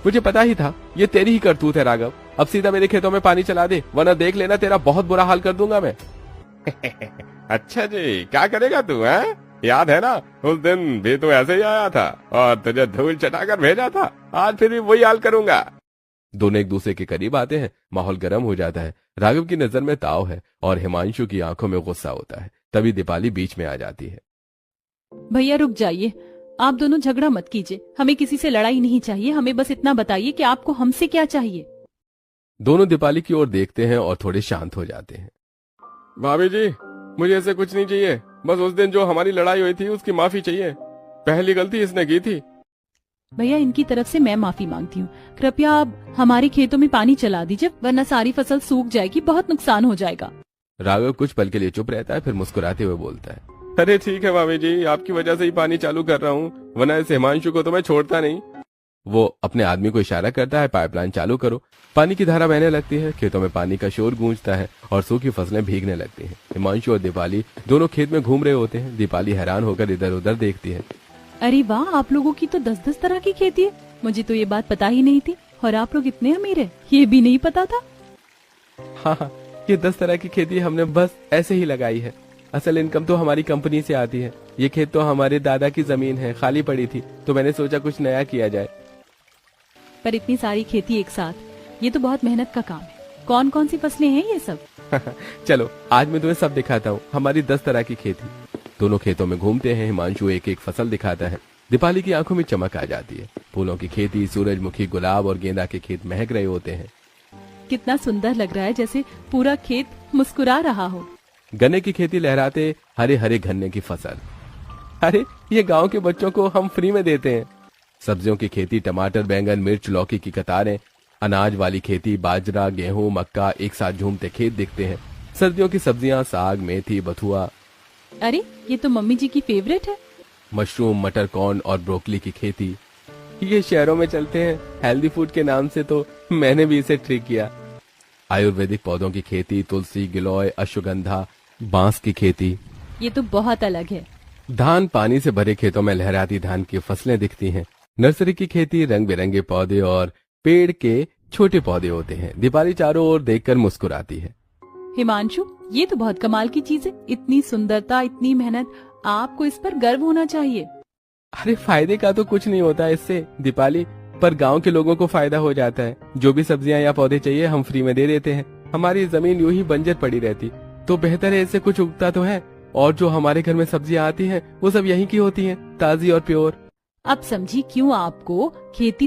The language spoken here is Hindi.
मुझे पता ही था ये तेरी ही करतूत है राघव। अब सीधा मेरे खेतों में पानी चला दे, वरना देख लेना तेरा बहुत बुरा हाल कर दूंगा मैं। अच्छा जी, क्या करेगा तू है? याद है ना, उस दिन भी तू ऐसे ही आया था और तुझे धूल चटाकर भेजा था। आज फिर भी वही हाल करूंगा। दोनों एक दूसरे के करीब आते हैं, माहौल गर्म हो जाता है। राघव की नजर में ताव है और हिमांशु की आंखों में गुस्सा होता है। तभी दीपाली बीच में आ जाती है। भैया रुक जाइए, आप दोनों झगड़ा मत कीजिए। हमें किसी से लड़ाई नहीं चाहिए। हमें बस इतना बताइए कि आपको हमसे क्या चाहिए। दोनों दीपाली की ओर देखते हैं और थोड़े शांत हो जाते हैं। भाभी जी, मुझे ऐसे कुछ नहीं चाहिए। बस उस दिन जो हमारी लड़ाई हुई थी उसकी माफी चाहिए। पहली गलती इसने की थी। भैया इनकी तरफ से मैं माफी मांगती हूँ। कृपया आप हमारे खेतों में पानी चला दीजिए, वरना सारी फसल सूख जाएगी, बहुत नुकसान हो जाएगा। राघव कुछ पल के लिए चुप रहता है, फिर मुस्कुराते हुए बोलता है, अरे ठीक है भाभी जी, आपकी वजह से ही पानी चालू कर रहा हूँ, वरना इस हिमांशु को तो मैं छोड़ता नहीं। वो अपने आदमी को इशारा करता है, पाइपलाइन चालू करो। पानी की धारा बहने लगती है, खेतों में पानी का शोर गूंजता है और सूखी फसलें भीगने लगती हैं। हिमांशु और दीपाली दोनों खेत में घूम रहे होते हैं। दीपाली हैरान होकर इधर उधर देखती है। अरे वाह, आप लोगों की तो 10-10 तरह की खेती है। मुझे तो ये बात पता ही नहीं थी। और आप लोग इतने अमीर हैं, ये भी नहीं पता था। हाँ, ये 10 तरह की खेती हमने बस ऐसे ही लगाई है। असल इनकम तो हमारी कंपनी से आती है। ये खेत तो हमारे दादा की जमीन है, खाली पड़ी थी, तो मैंने सोचा कुछ नया किया जाए। पर इतनी सारी खेती एक साथ, ये तो बहुत मेहनत का काम है। कौन कौन सी फसलें हैं ये सब? चलो आज मैं तुम्हें सब दिखाता हूँ, हमारी 10 तरह की खेती। दोनों खेतों में घूमते हैं। हिमांशु एक एक फसल दिखाता है। दीपाली की आंखों में चमक आ जाती है। फूलों की खेती, सूरजमुखी, गुलाब और गेंदा के खेत महक रहे होते हैं। कितना सुंदर लग रहा है, जैसे पूरा खेत मुस्कुरा रहा हो। गन्ने की खेती, लहराते हरे हरे गन्ने की फसल। अरे ये गांव के बच्चों को हम फ्री में देते हैं। सब्जियों की खेती, टमाटर, बैंगन, मिर्च, लौकी की कतारें। अनाज वाली खेती, बाजरा, गेहूं, मक्का, एक साथ झूमते खेत दिखते हैं। सर्दियों की सब्जियां, साग, मेथी, बथुआ। अरे ये तो मम्मी जी की फेवरेट है। मशरूम, मटर, कॉर्न और ब्रोकली की खेती। ये शहरों में चलते हैं हेल्दी फूड के नाम से, तो मैंने भी इसे ट्रिक किया। आयुर्वेदिक पौधों की खेती, तुलसी, गिलोय, अश्वगंधा, बांस की खेती। ये तो बहुत अलग है। धान, पानी से भरे खेतों में लहराती धान की फसलें दिखती हैं। नर्सरी की खेती, रंग बिरंगे पौधे और पेड़ के छोटे पौधे होते हैं। दीपाली चारों ओर देखकर मुस्कुराती है। हिमांशु, ये तो बहुत कमाल की चीज है। इतनी सुंदरता, इतनी मेहनत, आपको इस पर गर्व होना चाहिए। अरे फायदे का तो कुछ नहीं होता इससे दीपाली, पर गांव के लोगों को फायदा हो जाता है। जो भी सब्जियां या पौधे चाहिए हम फ्री में दे देते हैं। हमारी जमीन यूं ही बंजर पड़ी रहती तो बेहतर है, इससे कुछ उगता तो है। और जो हमारे घर में सब्जियां आती हैं वो सब यहीं की होती हैं, ताजी और प्योर। अब समझी क्यों आपको खेती